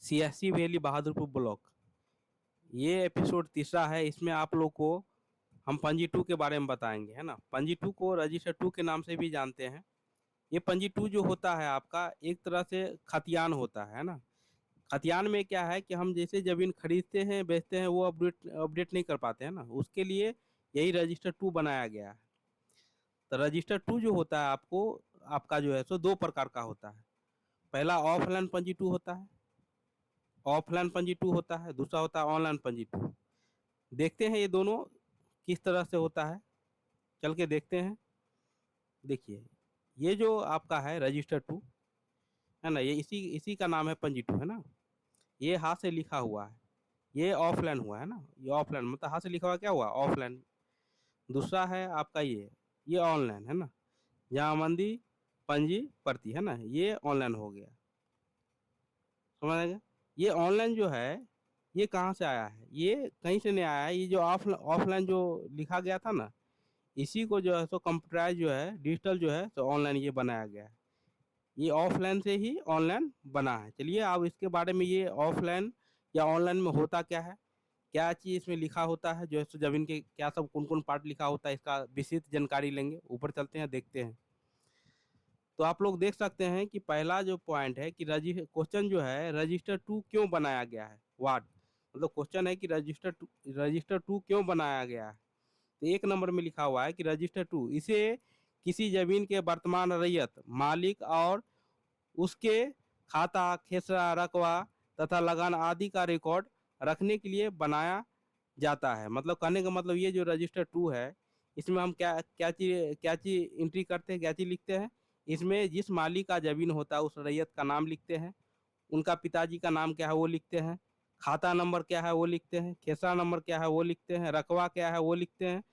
सियासी valley Bahadurpur block. ये episode तीसरा है। इसमें आप लोग को हम पंजी 2 के बारे में बताएंगे, है ना। पंजी 2 को रजिस्टर 2 के नाम से भी जानते हैं। ये पंजी 2 जो होता है आपका एक तरह से खतियान होता है ना। खतियान में क्या है कि हम जैसे ज़मीन खरीदते हैं बेचते हैं वो अपडेट नहीं कर पाते हैं ना, उसके लिए यही रजिस्टर 2 बनाया गया है। तो रजिस्टर 2 जो होता है आपको आपका जो है सो दो प्रकार का होता है। पहला ऑफलाइन पंजी 2 होता है, ऑफलाइन पंजी 2 होता है, दूसरा होता है ऑनलाइन पंजी 2। देखते हैं ये दोनों किस तरह से होता है, चल के देखते हैं। देखिए ये जो आपका है रजिस्टर 2 है ना, ये इसी इसी का नाम है पंजी 2, है ना। ये हाथ से लिखा हुआ है, ये ऑफलाइन हुआ है ना। ये ऑफलाइन मतलब हाथ से लिखा हुआ क्या हुआ, ऑफलाइन। दूसरा है आपका ये ऑनलाइन है ना, जमाबंदी पंजी प्रति है ना, ये ऑनलाइन हो गया। समझ आ गया। ये ऑनलाइन जो है ये कहाँ से आया है, ये कहीं से नहीं आया है। ये जो ऑफलाइन जो लिखा गया था ना, इसी को जो है सो कंप्यूटराइज जो है डिजिटल जो है तो ऑनलाइन ये बनाया गया है। ये ऑफलाइन से ही ऑनलाइन बना है। चलिए अब इसके बारे में, ये ऑफलाइन या ऑनलाइन में होता क्या है, क्या चीज़ इसमें लिखा होता है, जो है सो जमीन के क्या सब कौन कौन पार्ट लिखा होता है, इसका विस्तृत जानकारी लेंगे। ऊपर चलते हैं देखते हैं। तो आप लोग देख सकते हैं कि पहला जो पॉइंट है कि क्वेश्चन जो है रजिस्टर 2 क्यों बनाया गया है, वाट मतलब क्वेश्चन है कि रजिस्टर 2 क्यों बनाया गया है। तो एक नंबर में लिखा हुआ है कि रजिस्टर 2 इसे किसी जमीन के वर्तमान रैयत मालिक और उसके खाता खेसरा रकबा तथा लगान आदि का रिकॉर्ड रखने के लिए बनाया जाता है। मतलब कहने का मतलब ये जो रजिस्टर 2 है इसमें हम क्या चीज़ एंट्री करते हैं, क्या चीज़ लिखते हैं। इसमें जिस मालिक का ज़मीन होता है उस रैयत का नाम लिखते हैं, उनका पिताजी का नाम क्या है वो लिखते हैं, खाता नंबर क्या है वो लिखते हैं, खेसरा नंबर क्या है वो लिखते हैं, रकबा क्या है वो लिखते हैं,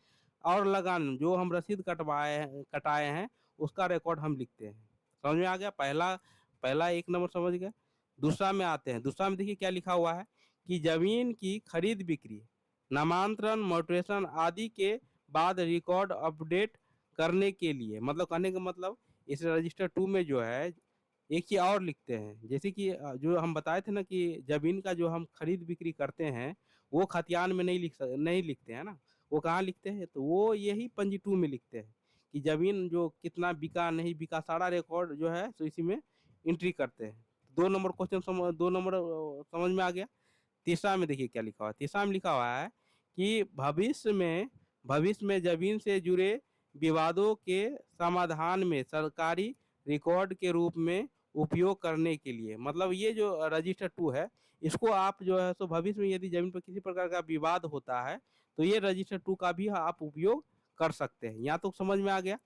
और लगान जो हम रसीद कटाए हैं उसका रिकॉर्ड हम लिखते हैं। समझ में आ गया। पहला पहला एक नंबर समझ गए। दूसरा में आते हैं। दूसरा में देखिए क्या लिखा हुआ है कि जमीन की खरीद बिक्री, नामांतरण, म्यूटेशन आदि के बाद रिकॉर्ड अपडेट करने के लिए, मतलब कहने का मतलब इस रजिस्टर 2 में जो है एक चीज़ और लिखते हैं। जैसे कि जो हम बताए थे ना कि ज़मीन का जो हम खरीद बिक्री करते हैं वो खतियान में नहीं लिखते हैं ना। वो कहाँ लिखते हैं, तो वो यही पंजी 2 में लिखते हैं कि ज़मीन जो कितना बिका नहीं बिका सारा रिकॉर्ड जो है तो इसी में एंट्री करते हैं। 2 नंबर क्वेश्चन 2 नंबर समझ में आ गया। तीसरा में देखिए क्या लिखा हुआ है। तीसरा में लिखा हुआ है कि भविष्य में ज़मीन से जुड़े विवादों के समाधान में सरकारी रिकॉर्ड के रूप में उपयोग करने के लिए, मतलब ये जो रजिस्टर 2 है इसको आप जो है सो भविष्य में यदि जमीन पर किसी प्रकार का विवाद होता है तो ये रजिस्टर 2 का भी आप उपयोग कर सकते हैं। यहाँ तो समझ में आ गया।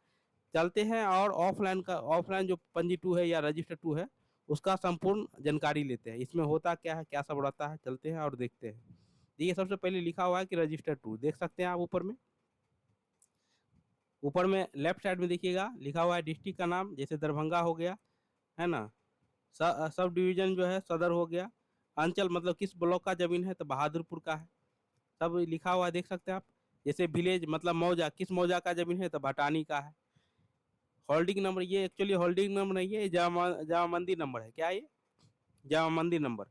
चलते हैं और ऑफलाइन जो पंजी 2 है या रजिस्टर 2 है उसका संपूर्ण जानकारी लेते हैं। इसमें होता क्या है, क्या सब रहता है, चलते हैं और देखते हैं। देखिए सबसे पहले लिखा हुआ है कि रजिस्टर 2 देख सकते हैं आप ऊपर में लेफ्ट साइड में देखिएगा लिखा हुआ है डिस्ट्रिक्ट का नाम, जैसे दरभंगा हो गया, है ना। सब डिवीजन जो है सदर हो गया। अंचल मतलब किस ब्लॉक का जमीन है, तो बहादुरपुर का है, सब लिखा हुआ है देख सकते हैं आप। जैसे विलेज मतलब मौजा, किस मौजा का जमीन है, तो भटानी का है। होल्डिंग नंबर, ये एक्चुअली होल्डिंग नंबर नहीं है, ये जामामंदी नंबर है। क्या है ये, जामामंदी नंबर।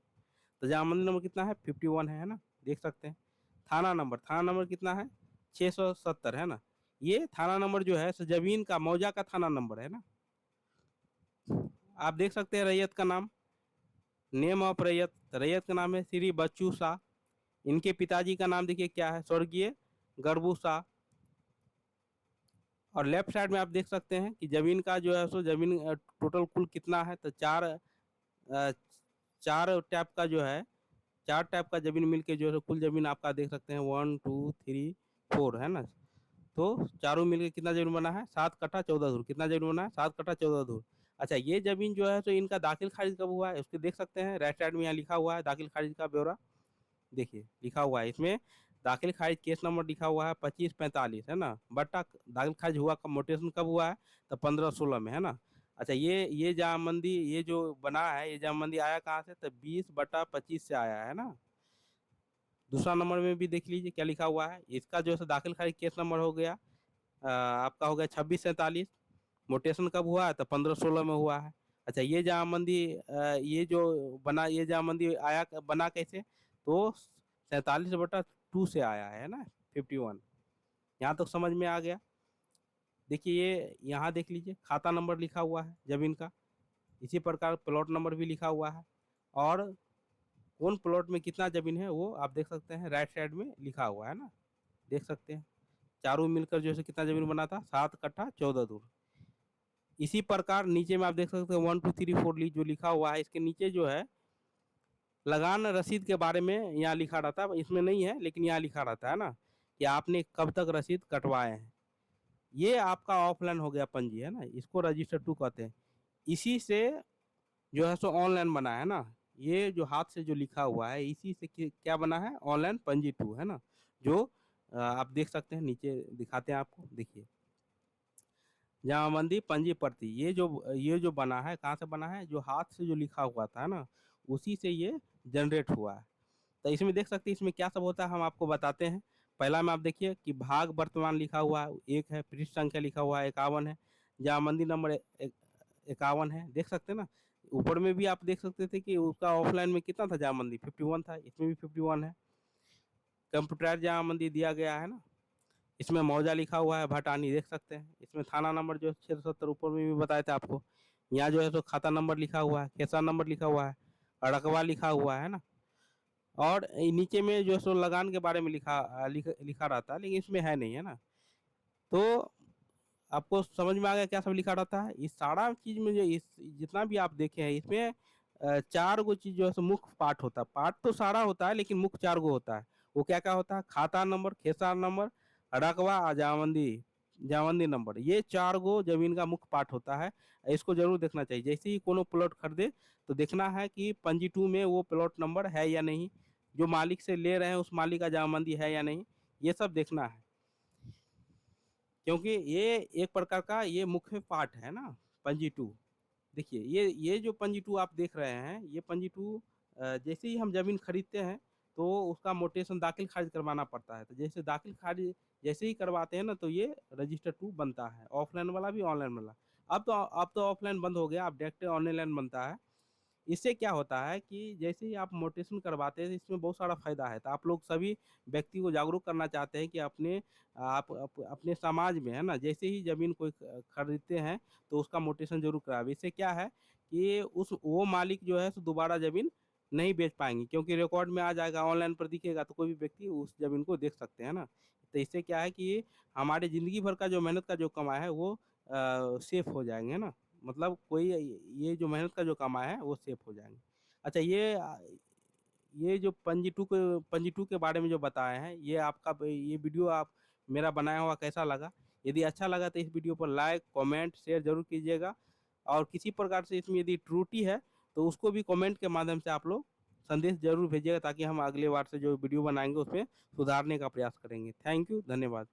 तो जामामंदी नंबर कितना है, 51 है ना, देख सकते हैं। थाना नंबर कितना है, 670 है ना। ये थाना नंबर जो है जमीन का मौजा का थाना नंबर है ना। आप देख सकते हैं रैयत का नाम, नेम ऑफ रैयत, रैयत का नाम है श्री बच्चू शाह। इनके पिताजी का नाम देखिए क्या है, स्वर्गीय गरबू शाह। और लेफ्ट साइड में आप देख सकते हैं कि जमीन का जो है सो जमीन टोटल कुल कितना है, तो चार टैप का जो है, 4 टैप का जमीन मिलके जो है कुल जमीन आपका देख सकते हैं 1 2 3 4 है ना। तो चारों मिलके कितना जमीन बना है, 7 कट्ठा 14 धूर। कितना जमीन बना है, 7 कट्ठा 14 धूर। अच्छा ये जमीन जो है तो इनका दाखिल खारिज कब हुआ है उसको देख सकते हैं। राइट साइड में यहाँ लिखा हुआ है दाखिल खारिज का ब्यौरा, देखिए लिखा हुआ है इसमें। दाखिल खारिज केस नंबर लिखा हुआ है 2545 है ना। बट्टा दाखिल खारिज हुआ कब, मोटेशन कब हुआ है, तो 1516 में है ना। अच्छा ये जामबंदी ये जो बना है, ये जामबंदी आया कहाँ से, तो 20/25 से आया है ना। दूसरा नंबर में भी देख लीजिए क्या लिखा हुआ है। इसका जो है दाखिल खारिज केस नंबर हो गया आपका हो गया 2647। मोटेशन कब हुआ है, तो 1516 में हुआ है। अच्छा, ये जामा मंदी ये जो बना, ये जामा मंदी आया बना कैसे? तो 47/2 से आया है ना, 51। यहाँ तक समझ में आ गया। देखिए ये यहाँ देख लीजिए, खाता नंबर लिखा हुआ है जमीन का, इसी प्रकार प्लॉट नंबर भी लिखा हुआ है, और कौन प्लॉट में कितना जमीन है वो आप देख सकते हैं, राइट साइड में लिखा हुआ है ना, देख सकते हैं। चारों मिलकर जो है कितना जमीन बना था, 7 कट्ठा 14 धुर। इसी प्रकार नीचे में आप देख सकते हैं 1 2 3 4 ली जो लिखा हुआ है, इसके नीचे जो है लगान रसीद के बारे में यहाँ लिखा रहता है, इसमें नहीं है लेकिन यहाँ लिखा रहता है ना, कि आपने कब तक रसीद कटवाए हैं। ये आपका ऑफलाइन हो गया पंजी, है ना, इसको रजिस्टर 2 कहते हैं। इसी से जो है सो ऑनलाइन बना है ना, ये जो हाथ से जो लिखा हुआ है, इसी से क्या बना है, ऑनलाइन पंजी 2, है ना, जो आप देख सकते हैं, नीचे दिखाते हैं आपको, देखिए जमाबंदी पंजी प्रति, ये जो बना है, कहाँ से बना है, जो हाथ से जो लिखा हुआ था ना, उसी से ये जनरेट हुआ है। तो इसमें देख सकते हैं इसमें क्या सब होता है, हम आपको बताते हैं। पहला में आप देखिए कि भाग वर्तमान लिखा हुआ है, 1 है, पृष्ठ संख्या लिखा हुआ है 51 है, जमाबंदी नंबर 51 है, देख सकते हैं ना। ऊपर में भी आप देख सकते थे कि उसका ऑफलाइन में कितना था जमाबंदी, 51 था, इसमें भी 51 है। कंप्यूटर जमाबंदी दिया गया है ना, इसमें मौजा लिखा हुआ है भटानी, देख सकते हैं। इसमें थाना नंबर जो 670 ऊपर में भी बताया था आपको। यहाँ जो है तो खाता नंबर लिखा हुआ है, खेसा नंबर लिखा हुआ है, रकबा लिखा हुआ है ना, और नीचे में जो है सो लगान के बारे में लिखा रहता है, लेकिन इसमें है नहीं, है ना। तो आपको समझ में आ गया क्या सब लिखा रहता है। इस सारा चीज में जो इस जितना भी आप देखे हैं, इसमें 4 गो चीज जो है सो मुख्य पार्ट होता है। पार्ट तो सारा होता है लेकिन मुख्य 4 गो होता है। वो क्या क्या होता है, खाता नंबर, खेसार नंबर, रकबा और जामंदी नंबर, ये 4 गो जमीन का मुख्य पार्ट होता है। इसको जरूर देखना चाहिए। जैसे ही कोनो प्लॉट खरीदे तो देखना है कि पंजी 2 में वो प्लॉट नंबर है या नहीं, जो मालिक से ले रहे हैं उस मालिक का जामंदी है या नहीं, ये सब देखना है। क्योंकि ये एक प्रकार का ये मुख्य पार्ट है ना, पंजी 2। देखिए ये जो पंजी 2 आप देख रहे हैं, ये पंजी 2 जैसे ही हम ज़मीन खरीदते हैं तो उसका मोटेशन दाखिल खारिज करवाना पड़ता है। तो जैसे दाखिल खारिज जैसे ही करवाते हैं ना, तो ये रजिस्टर 2 बनता है, ऑफलाइन वाला भी ऑनलाइन वाला। अब तो ऑफलाइन बंद हो गया, अब डायरेक्ट ऑनलाइन बनता है। इससे क्या होता है कि जैसे ही आप मोटेशन करवाते हैं, इसमें बहुत सारा फ़ायदा है। तो आप लोग सभी व्यक्ति को जागरूक करना चाहते हैं कि अपने समाज में, है ना, जैसे ही ज़मीन कोई खरीदते हैं तो उसका मोटेशन ज़रूर करावे। इससे क्या है कि उस वो मालिक जो है सो दोबारा ज़मीन नहीं बेच पाएंगे, क्योंकि रिकॉर्ड में आ जाएगा, ऑनलाइन पर दिखेगा, तो कोई भी व्यक्ति उस ज़मीन को देख सकते हैं ना। तो इससे क्या है कि हमारे ज़िंदगी भर का जो मेहनत का जो कमाई है वो सेफ हो जाएंगे, है ना। मतलब कोई ये जो मेहनत का जो कमाई है वो सेफ हो जाएंगे। अच्छा, ये जो पंजी टू के बारे में जो बताए हैं, ये वीडियो आप मेरा बनाया हुआ कैसा लगा? यदि अच्छा लगा तो इस वीडियो पर लाइक, कमेंट, शेयर ज़रूर कीजिएगा। और किसी प्रकार से इसमें यदि त्रुटि है तो उसको भी कमेंट के माध्यम से आप लोग संदेश ज़रूर भेजिएगा, ताकि हम अगले बार से जो वीडियो बनाएंगे उसमें सुधारने का प्रयास करेंगे। थैंक यू, धन्यवाद।